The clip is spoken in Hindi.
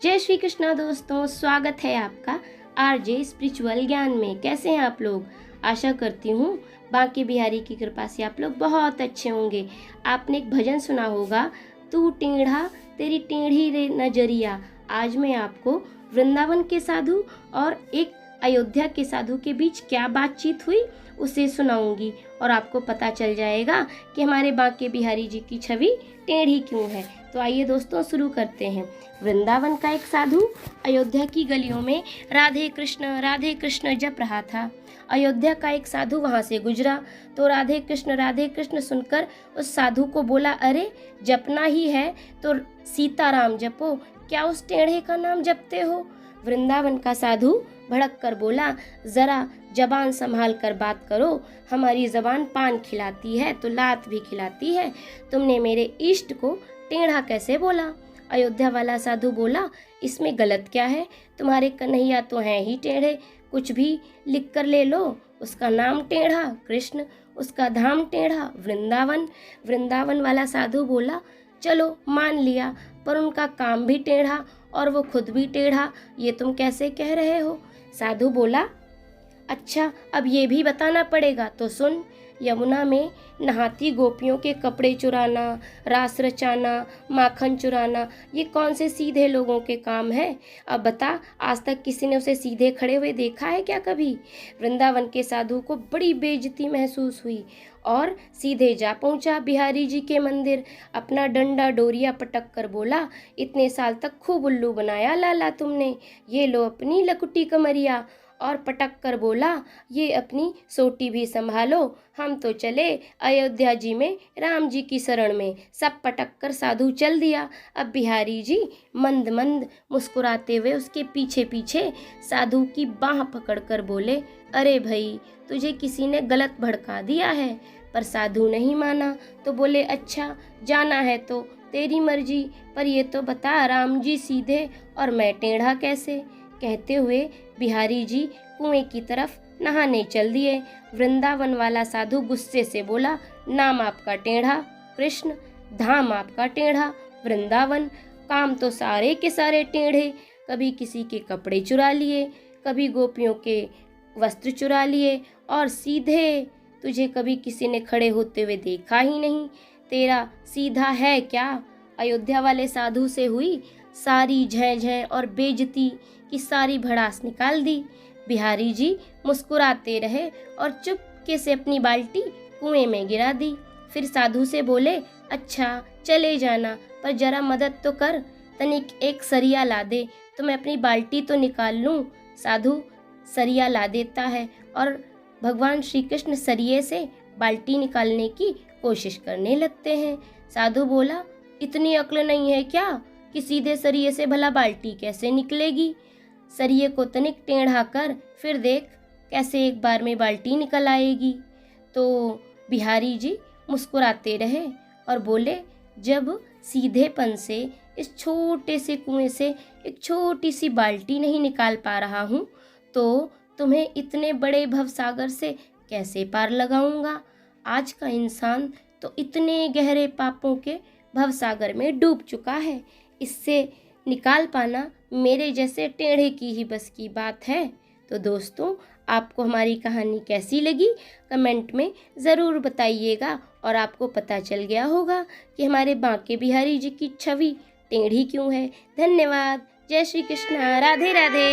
जय श्री कृष्णा दोस्तों, स्वागत है आपका आरजे स्पिरिचुअल ज्ञान में। कैसे हैं आप लोग? आशा करती हूँ बांके बिहारी की कृपा से आप लोग बहुत अच्छे होंगे। आपने एक भजन सुना होगा, तू टेढ़ा तेरी टेढ़ी रे नजरिया। आज मैं आपको वृंदावन के साधु और एक अयोध्या के साधु के बीच क्या बातचीत हुई उसे सुनाऊंगी और आपको पता चल जाएगा कि हमारे बांके बिहारी जी की छवि टेढ़ी क्यों है। तो आइए दोस्तों शुरू करते हैं। वृंदावन का एक साधु अयोध्या की गलियों में राधे कृष्ण जप रहा था। अयोध्या का एक साधु वहां से गुजरा तो राधे कृष्ण सुनकर उस साधु को बोला, अरे जपना ही है तो सीताराम जपो, क्या उस टेढ़े का नाम जपते हो? वृंदावन का साधु भड़क कर बोला, जरा जबान संभाल कर बात करो, हमारी जबान पान खिलाती है तो लात भी खिलाती है। तुमने मेरे इष्ट को टेढ़ा कैसे बोला? अयोध्या वाला साधु बोला, इसमें गलत क्या है? तुम्हारे कन्हैया तो हैं ही टेढ़े, कुछ भी लिख कर ले लो, उसका नाम टेढ़ा कृष्ण, उसका धाम टेढ़ा वृंदावन। वृंदावन वाला साधु बोला, चलो मान लिया, पर उनका काम भी टेढ़ा और वो खुद भी टेढ़ा, ये तुम कैसे कह रहे हो? साधु बोला, अच्छा अब ये भी बताना पड़ेगा तो सुन। यमुना में नहाती गोपियों के कपड़े चुराना, रास रचाना, माखन चुराना, ये कौन से सीधे लोगों के काम है? अब बता, आज तक किसी ने उसे सीधे खड़े हुए देखा है क्या कभी? वृंदावन के साधु को बड़ी बेइज्जती महसूस हुई और सीधे जा पहुंचा बिहारी जी के मंदिर। अपना डंडा डोरिया पटक कर बोला, इतने साल तक खूब उल्लू बनाया लाला तुमने, ये लो अपनी लकुटी कमरिया। और पटक कर बोला, ये अपनी सोटी भी संभालो, हम तो चले अयोध्या जी में राम जी की शरण में। सब पटक कर साधु चल दिया। अब बिहारी जी मंद मंद मुस्कुराते हुए उसके पीछे पीछे साधु की बाह पकड़कर बोले, अरे भाई तुझे किसी ने गलत भड़का दिया है। पर साधु नहीं माना तो बोले, अच्छा जाना है तो तेरी मर्जी, पर ये तो बता राम जी सीधे और मैं टेढ़ा कैसे? कहते हुए बिहारी जी कुएं की तरफ नहाने चल दिए। वृंदावन वाला साधु गुस्से से बोला, नाम आपका टेढ़ा कृष्ण, धाम आपका टेढ़ा वृंदावन, काम तो सारे के सारे टेढ़े, कभी किसी के कपड़े चुरा लिए, कभी गोपियों के वस्त्र चुरा लिए और सीधे तुझे कभी किसी ने खड़े होते हुए देखा ही नहीं। तेरा सीधा है क्या? अयोध्या वाले साधु से हुई सारी झैं और बेइज्जती की सारी भड़ास निकाल दी। बिहारी जी मुस्कुराते रहे और चुपके से अपनी बाल्टी कुएं में गिरा दी। फिर साधु से बोले, अच्छा चले जाना, पर जरा मदद तो कर, तनिक एक सरिया ला दे तो मैं अपनी बाल्टी तो निकाल लूं। साधु सरिया ला देता है और भगवान श्री कृष्ण सरिये से बाल्टी निकालने की कोशिश करने लगते हैं। साधु बोला, इतनी अक्ल नहीं है क्या कि सीधे सरिये से भला बाल्टी कैसे निकलेगी? सरिये को तनिक टेढ़ा कर, फिर देख कैसे एक बार में बाल्टी निकल आएगी। तो बिहारी जी मुस्कुराते रहे और बोले, जब सीधेपन से इस छोटे से कुएं से एक छोटी सी बाल्टी नहीं निकाल पा रहा हूँ तो तुम्हें इतने बड़े भवसागर से कैसे पार लगाऊंगा? आज का इंसान तो इतने गहरे पापों के भवसागर में डूब चुका है, इससे निकाल पाना मेरे जैसे टेढ़े की ही बस की बात है। तो दोस्तों, आपको हमारी कहानी कैसी लगी कमेंट में ज़रूर बताइएगा और आपको पता चल गया होगा कि हमारे बांके बिहारी जी की छवि टेढ़ी क्यों है। धन्यवाद। जय श्री कृष्णा। राधे राधे।